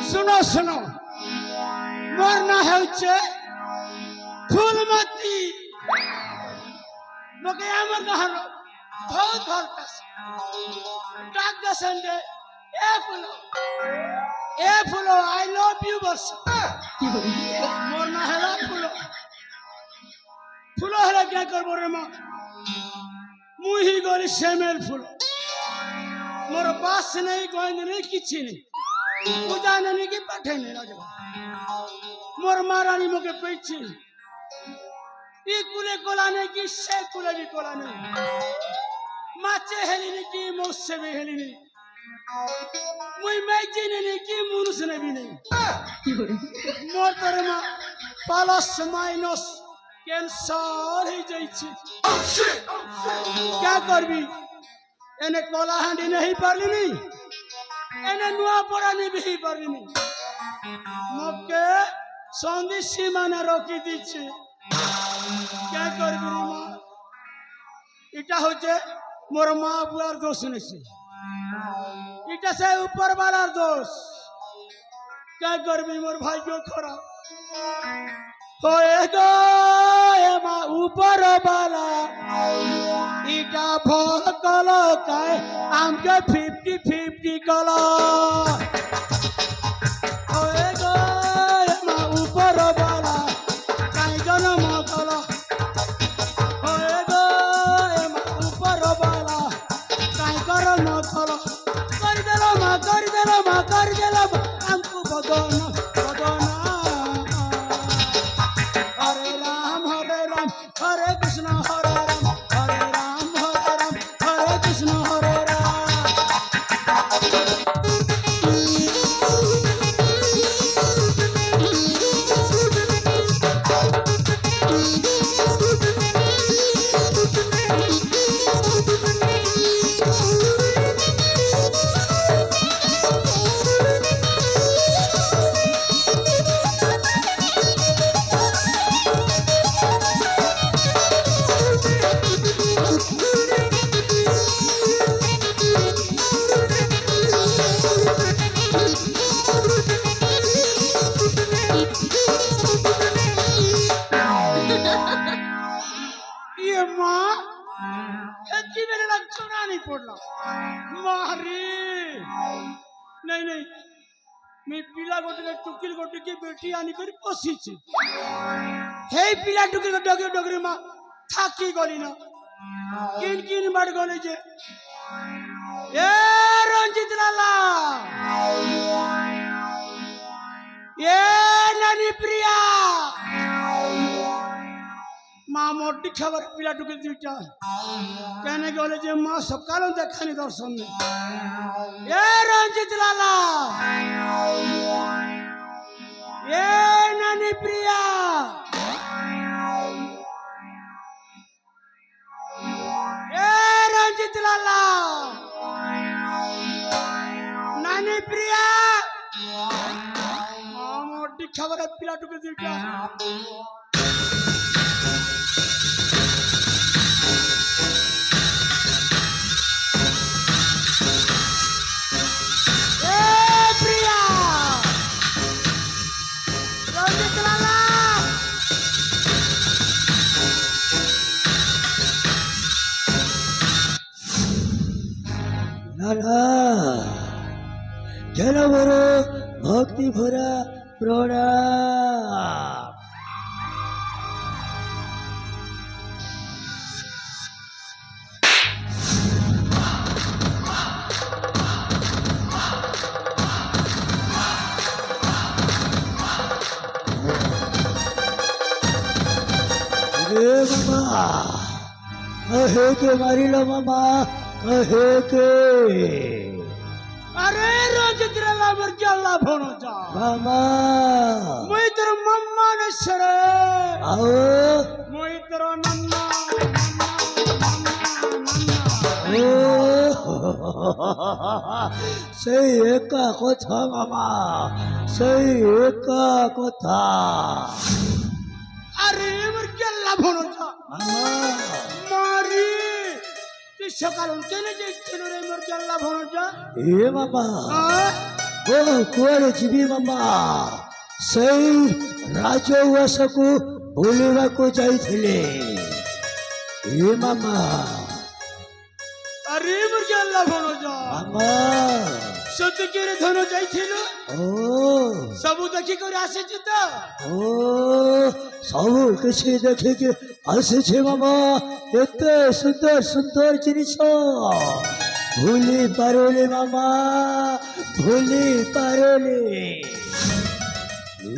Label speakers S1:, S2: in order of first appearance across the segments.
S1: सुनो सुनो मोर ना हेउचे फूलमती मके आमर गहन बहुत भलकस डाक दसंदे ए फूलो आई लव यू बस मोर ना हेला फूलो फूलो हेला क्या करबो रे मां मुही गोली सेमेल फूलो मोर बास नहीं गोइंद नहीं किछि नहीं पूजा नहीं की पठे नहीं राजा मोर मारानी मोके पैछि ई कुले कोला नहीं की से कुले भी कोला नहीं माचे हेली नहीं की मोसे भी हेली नहीं मुई मैजी नहीं की मुनुस ने भी नहीं मोर तोरे मां प्लस माइनस कैंसर ही जाइछि क्या करबी एने कोला हांडी नहीं पारली नहीं एने नुआ पड़ा नहीं भी पारली नहीं मके संदी सीमा ने रोकी दीछे क्या करबी रे मां इटा होचे मोर मां बुआर दोष नहीं इटा से ऊपर वाला दोष क्या करबी मोर भाई को खरा होएगा ए मां ऊपर वाला इटा भल कलो काय आमके 50-50 कलो होएगा ए मां ऊपर वाला काय जन्म कलो होएगा ए मां ऊपर वाला काय करम कलो कर देलो हमको बदन हरे राम हरे कृष्ण हरे राम हरे कृष्ण हरे राम नहीं मी पिला गोटे टुकिल गोटे की बेटी आनी करी पोसीछि हे पिला टुकिल डगरे डगरे मा थाकी गली ना किन किन बाड़ गले जे ए रंजित लाला ए नानी प्रिया मां मोटी खबर पिला टुकिल दुईटा कहने गले जे मां सकाल देखानी दर्शन में ए रंजित लाला ए नानी प्रिया লালা নানি প্রিয়া আমার খাবার পিলাটুকে দিটা প্রিয়া রঞ্জিত লালা
S2: লালা কেন বড় ভক্তি ভরা প্রণাম। রে মামা কহে কে মারিল মামা কহে কে
S1: আরে রঞ্জিত লালা আমার জ্বালা ভনো যা
S2: মামা
S1: মুই তোর মাম্মা নেছরে
S2: আও
S1: মুই তোর নান্না
S2: ও সেই একা কথা মামা সেই একা কথা
S1: আরে আমার জ্বালা ভনো যা
S2: মামা
S1: মারি তুই সকাল কেনে যাচ্ছিল রে আমার জ্বালা ভনো যা
S2: এ মামা ও କୁଆଡ଼େ ଯିବି ମାମା ସେଇ ରାଜଉଆସକୁ ବୁଲିବାକୁ ଯାଇଥିଲେ ଏ ମାମା
S1: আরে আমার জ্বালা ভনো যা
S2: ମାମା
S1: সত্যি কি রে ধনো যাইছিল
S2: ଓ
S1: সবু দেখি করে আসিছি তো
S2: ଓ ସବୁ କିଛି ଦେଖିକି ଆସିଛି ମାମା ଏତେ ସୁନ୍ଦର ସୁନ୍ଦର ଜିନିଷ ଭୁଲି ପାରୁନି ମାମା ଭୁଲି ପାରୁନି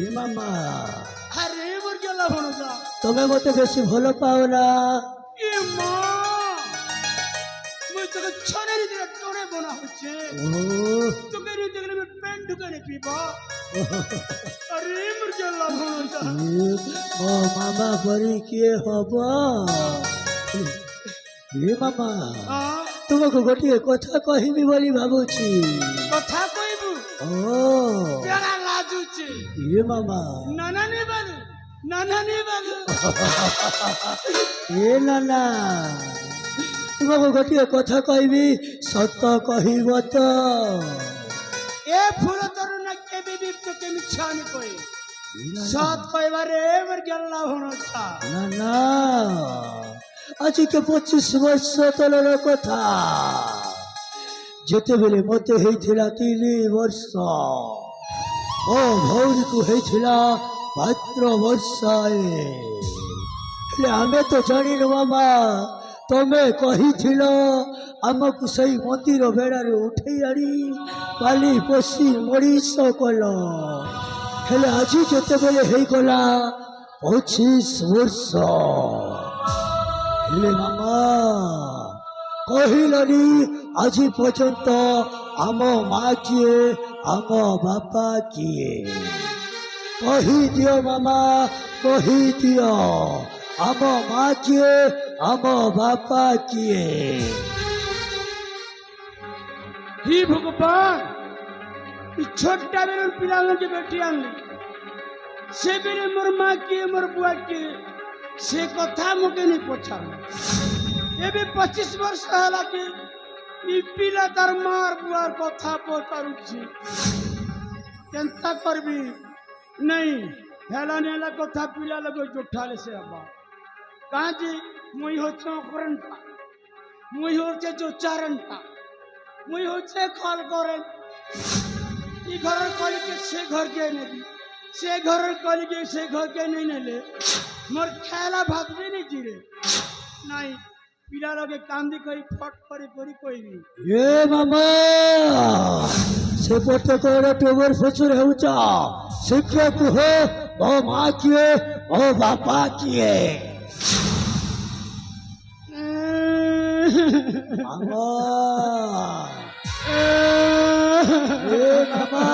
S2: ଏ ମାମା
S1: আরে আমার জ্বালা ভনো যা
S2: ତମେ ମତେ ବେଶୀ ଭଲ ପାଅ ନା
S1: এ মা মুই তোকে ছড়ারি দিয়ে তোরে বনা হচ্ছে
S2: ଓ
S1: তোকে রে দেখলে আমি প্যান্ট ঢুকানে পিবা আরে আমার জ্বালা ভনো যা
S2: ମୋ ମାମା ପରି କିଏ ହବ ଏ ମାମା ତୁମକୁ ଗୋଟିଏ କଥା କହିବି ବୋଲି ଭାବୁଛି
S1: কথা কইবু
S2: ଓ
S1: কেনা লাজুছে
S2: ଏ ମାମା
S1: নানা নিবালু নানা নিবালু
S2: ଏ ନାନା ତୁମକୁ ଗୋଟିଏ କଥା କହିବି ସତ କହିବ ତ
S1: এ ফুল তোর না কেবে বি তোকে মিছানি কই সৎ কইবারে আমার জ্বালা ভনো যা
S2: ନା ନା ଆଜିକେ 25 ବର୍ଷ ତଳର କଥା ଯେତେବେଳେ ମୋତେ ହେଇଥିଲା 3 ବର୍ଷ ଓ ଭଉଣୀକୁ ହେଇଥିଲା ମାତ୍ର ବର୍ଷାଏ ହେଲେ ଆମେ ତ ଜାଣିନୁ ମାମା ତମେ କହିଥିଲ ଆମକୁ ସେଇ ମନ୍ଦିର ବେଡ଼ାରେ ଉଠେଇ ଆଣି ପାଲି ପୋଷି ମଣିଷ କଲ ହେଲେ ଆଜି ଯେତେବେଳେ ହେଇଗଲା 25 ବର୍ଷ ହେଲେ ମାମା କହିଲନି ଆଜି ପର୍ଯ୍ୟନ୍ତ ଆମ ମା କିଏ ଆମ ବାପା କିଏ କହିଦିଅ ମାମା କହିଦିଅ ଆମ ମା କିଏ ଆମ ବାପା କିଏ
S1: হি ভগবান এই ছোট্টা বেরোর পিলাকে বেটি আনলি সে বেরে মোর মা কি মোর বুয়া কি সে কথা মুখে নি পছাল এবে 25 বর্ষ হলা কি ই পিলা তার মার বুয়ার কথা পচারুছি কেনতা করবি নাই হেলা নেলা কথা পিলা লগে জোঠালে সে আবা কাজে মুই হচ্ছে অকরণটা মুই হচ্ছে জোচারণটা মুই হচ্ছে খল করেন ই ঘরের কলিকে সে ঘরকে নেবি সে ঘরের কলিকে সে ঘরকে নেই নেলে মোর খেলা ভাববি নি জিরে নাই পিলা লগে কান্দি কই ফট করে করি কইবি
S2: ଏ ମାମା ସେପଟେ କଣ ଟୋବର ଫଚୁର ହେଉଛ ଶିକ୍ଷା କୁହ ମୋ ମା କିଏ ମୋ ବାପା କିଏ ମାମା ଏ ମାମା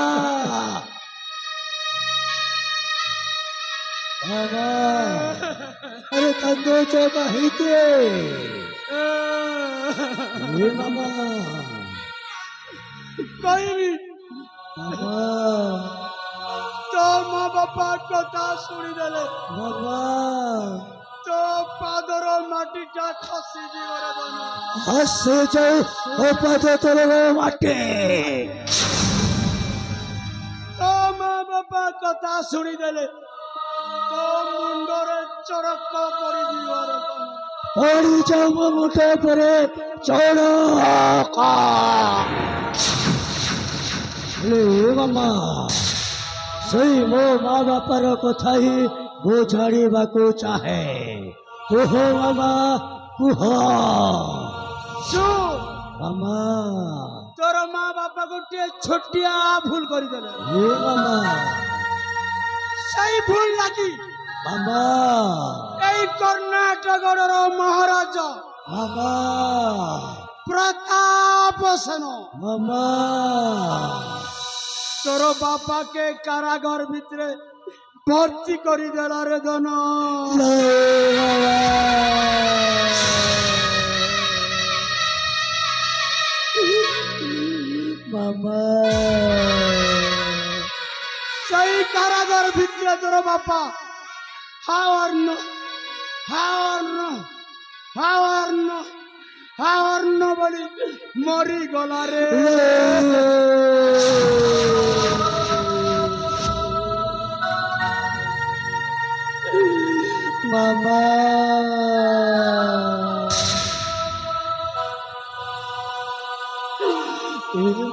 S2: ମାମା ଆରେ କାନ୍ଦୁଛ କାହିଁକି এ বাবা
S1: କହିବି
S2: বাবা
S1: ତୋ ମା ବାପା କଥା ଶୁଣିଦେଲେ
S2: বাবা
S1: ତୋ ପାଦର ମାଟିଟା ଖସିଯିବ ରେ ଧନ।
S2: হাসে যাও ও পাদে তোর মাটি
S1: ତୋ ମା ବାପା କଥା ଶୁଣିଦେଲେ ତୋ ମୁଣ୍ଡରେ ଚଡ଼କ ପଡ଼ିଯିବ ରେ ଧନ।
S2: পড়ি যাও মো মুঠে পরে চড়কা রে মামা সেই মো মা বাপার কথা হি মো জাଣିବାକୁ চাহে কুহ মামা কুহ
S1: ଶୁଣ
S2: মামা
S1: ତୋର ମା ବାପା ଗୋଟିଏ ଛୋଟିଆ ଭୁଲ କରିଦେଲେ
S2: হে মামা
S1: ସେଇ ଭୁଲ ଲାଗି
S2: মামা
S1: এই କର୍ଣ୍ଣାଟକର ମହାରାଜା
S2: মামା
S1: ପ୍ରତାପ ସେନ
S2: মামা
S1: ତୋର ବାପାକେ କାରାଗାର ଭିତରେ ଭର୍ତ୍ତି କରିଦେଲା ରେ ଧନ।
S2: মামা
S1: ସେଇ କାରାଗାର ଭିତରେ ତୋର ବାପା ହାୱାର୍ଣ୍ଣ ହାୱାର୍ଣ୍ଣ ହାୱାର୍ଣ୍ଣ ହାୱାର୍ଣ୍ଣ ବୋଲି ମରିଗଲା ରେ।
S2: মামা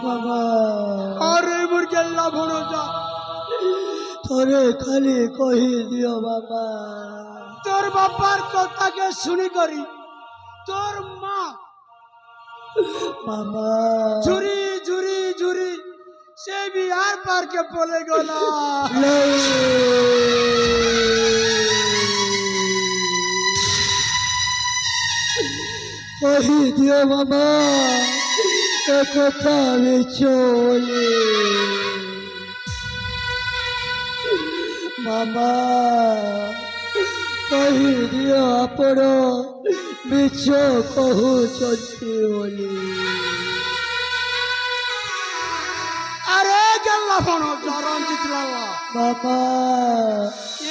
S2: বাবা
S1: আরে মোর গেল্লা ভণজা
S2: থরে খালি কহি দিও বাবা
S1: তোর বাপার কথাকে শুনি করি তোর মা
S2: মামা
S1: ঝুরি ঝুরি ঝুরি সে বিহার পার্কে পলে গলা।
S2: কহি দিও মামা এ কথা আমি চলে মামা কহি দিও আপন মিছ কহুଛନ୍ତି ବୋଲି
S1: আরে গেল্লা ভণজা রঞ্জিত লালা
S2: মামা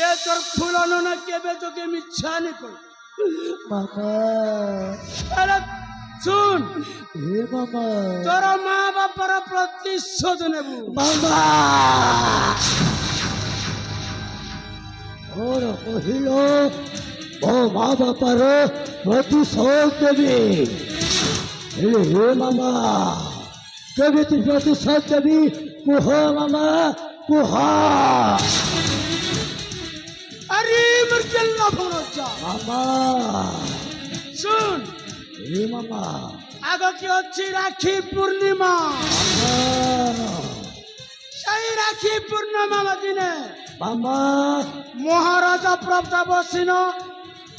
S1: এ তোর ফুলানো না কেবে তোকে মিথ্যা নি কই।
S2: মামা
S1: আরে শুন
S2: হে মামা
S1: তোর মা বাপার প্রতিশোধ নেবু।
S2: মামা ওর কহিল ও মা বাপার প্রতিশোধ দেবি হে মামা কেমিতি প্রতিশোধ দেবি কুহ মামা কুহ
S1: আরে মোর গেল্লা ভণজা
S2: মামা
S1: শুন
S2: হে মামা
S1: আগে হচ্ছে রাখি পূর্ণিমা সেই রাখি পূর্ণিমা দিনে
S2: মামা
S1: মহারাজা প্রতাপ সিংহ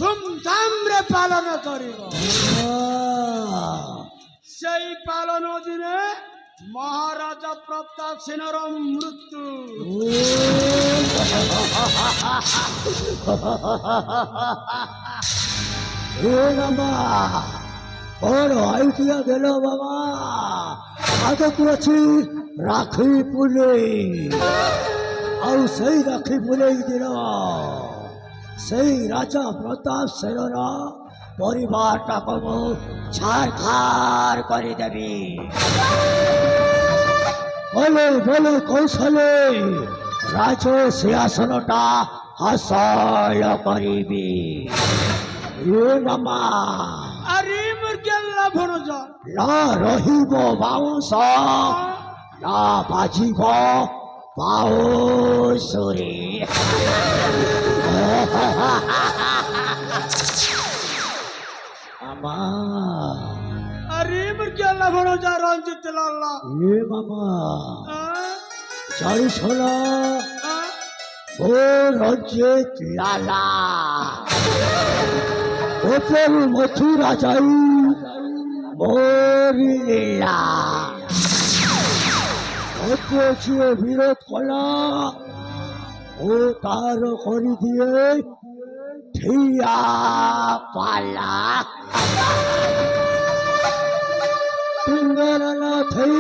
S1: ধুমধাম রে পালন করিব। সেই পালন দিনে মহারাজা প্রতাপ সিংহর মৃত্যু।
S2: হে মামা বড় আইডিয়া গেল বাবা আগে আছে রাখি পুনেই ଆଉ ସେଇ ରାକ୍ଷୀ ପୁନେଇ ଦିନ ସେଇ ରାଜା ପ୍ରତାପ ସେନର ପରିବାରଟାକୁ ମୁଁ ଛାରଖାର କରିଦେବି বলে বলে কৌশলে রাজ সিংহাসনটা হাসল করিবি এ মামা
S1: আরে মোর গেল্লা ভণজা
S2: না রহিব বাউঁশ না বাজিব বাউঁশুরি মামা
S1: আরে মোর গেল্লা ভণজা রঞ্জিত লাল্লা
S2: এ মামা জানিস না ও রঞ্জিত লালা ওপর মথুরা যাই মরিলা ওকে যে বিরোধ কলা ও তার করি দিয়ে ঠিয়া পালা सिंगरला थई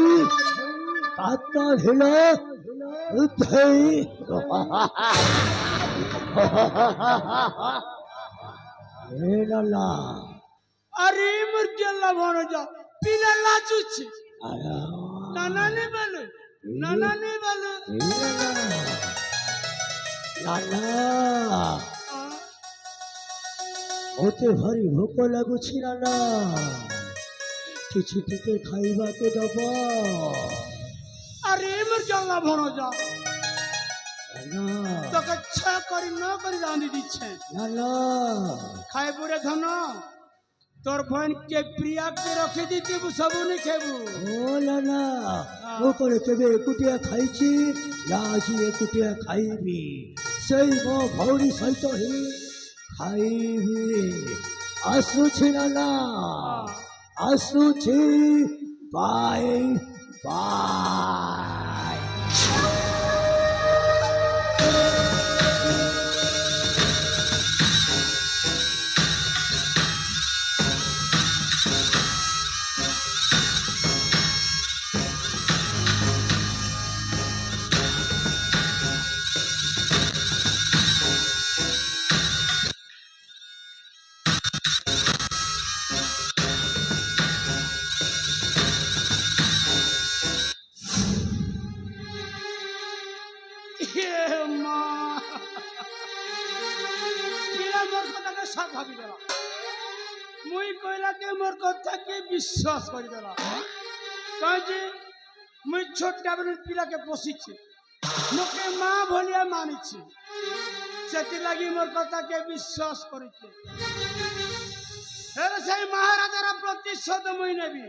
S2: ताता ढिलो थई एला
S1: अरे मुर्गेला भण जा पिला लाजुची नाना ने बोले
S2: नाना ओते भारी भोक लगुछि नाना किछि टिके खाइबा को दबो
S1: अरे मुर्गेला भण जा
S2: नाना
S1: तो कच्छा करी न करी रांधी दिछे
S2: नाना
S1: खाए बुरे धन तोर बहन के प्रिया के रखी दीती सबू नहीं खेबू
S2: ओ नाना ओ कोले केबे एकुटिया खाइछि लाजी एकुटिया खाइबी सेई मो भौरी सहित ही खाइबी आसुछि नाना आसुछि बाय बाय
S1: ये माँ पिला मोर कथा के सब भाबी देला मुई कहला के मोर कथा के विश्वास कर देला काजे मुई छोटा बन पिला के पोसिछि मोके माँ भलिया मानिछि सेति लागि मोर कथा के विश्वास करिछि हेरे से महाराजार प्रतिशोध मुई नेबी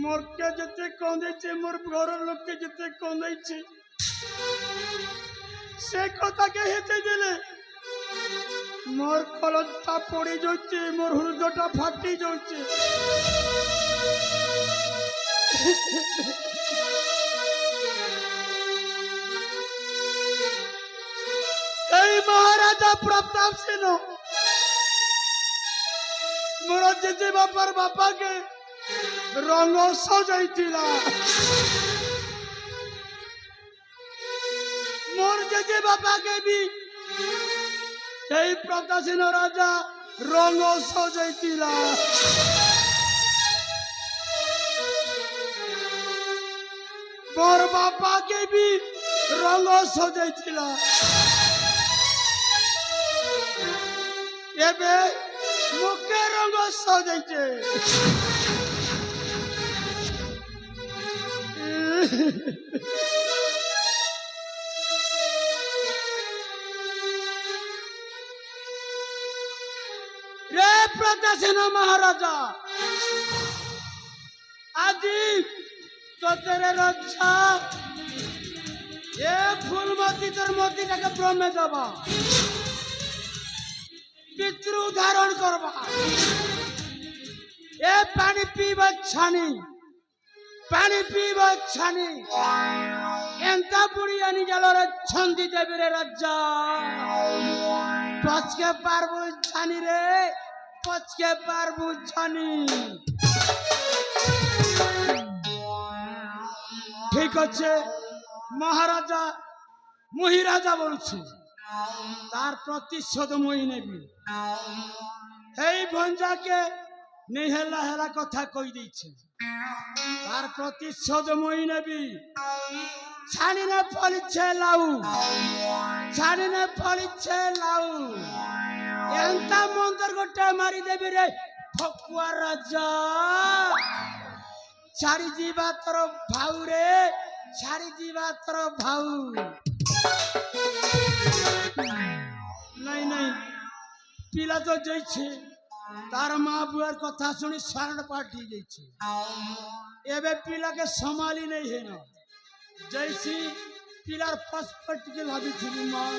S1: मोर के जते कंदे छे मोर घर लोक के जते कंदे छे से कथा के हेते देले मोर कलता पड़ी जाउछे मोर हृदयटा फाटी जाउछे এই महाराजा प्रताप सिंह मोर जेजे बापार बापा के रंग सजाइथिला मोर जेजे बापा के भी प्रताप सिंह राजा रंग सजाइथिला मोर बापा के भी रंग सजाइथिला एबे मुके रंग सजाइछे रे प्रताप महाराजा आदि तो तेरे रक्षा ये फूलमती तोर मोती के ब्रह्मे दबा पितृ धारण करबा ए पानी पीबा छानी पानी पीबा छानी एंता बुढ़ी आनी जालो रे छंदी देवी रे राजा पच के पारबु छानी रे पच के पारबु छानी ठीक আছে महाराजा मुही राजा बोलছি तार प्रतिशोध मुई नेबी हेई भंजाके नेहेला हेला कथा कई देइछे तार प्रतिशोध मुई नेबी छानिने पलिछे लाउ छानिने पलिछे लाउ एंता मंत्र गोटे मारी देबी रे फकुआ राजा छाड़ी जीवा तोर भाऊ रे छाड़ी जीवा तोर भाऊ नहीं नहीं पिला तो जाइछे तार माँ बुआर कथा सुनी शरण पाठी जाइछे एबे पिला के संभाली नहीं है ना जैसी पिलार फसफट के भाभी थी माँ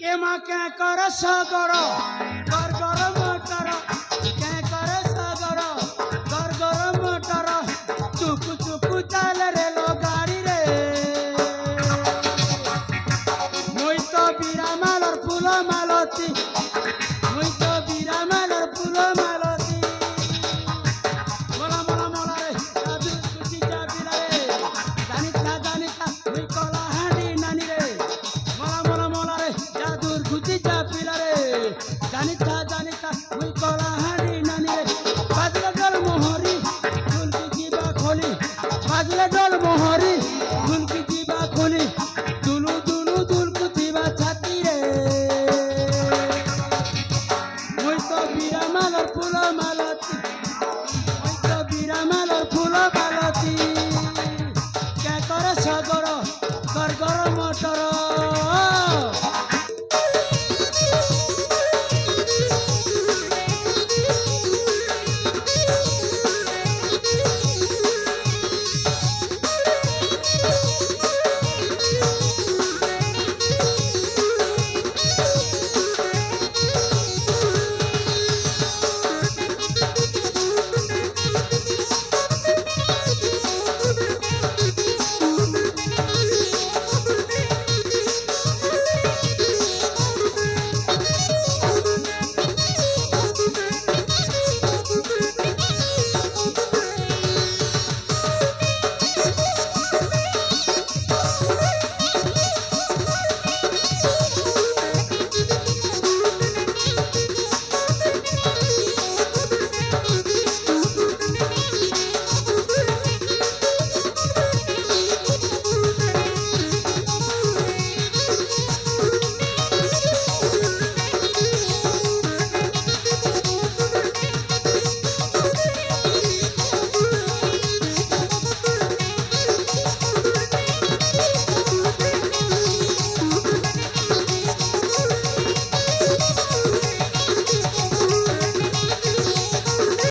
S1: ए माँ क्या कर सगरो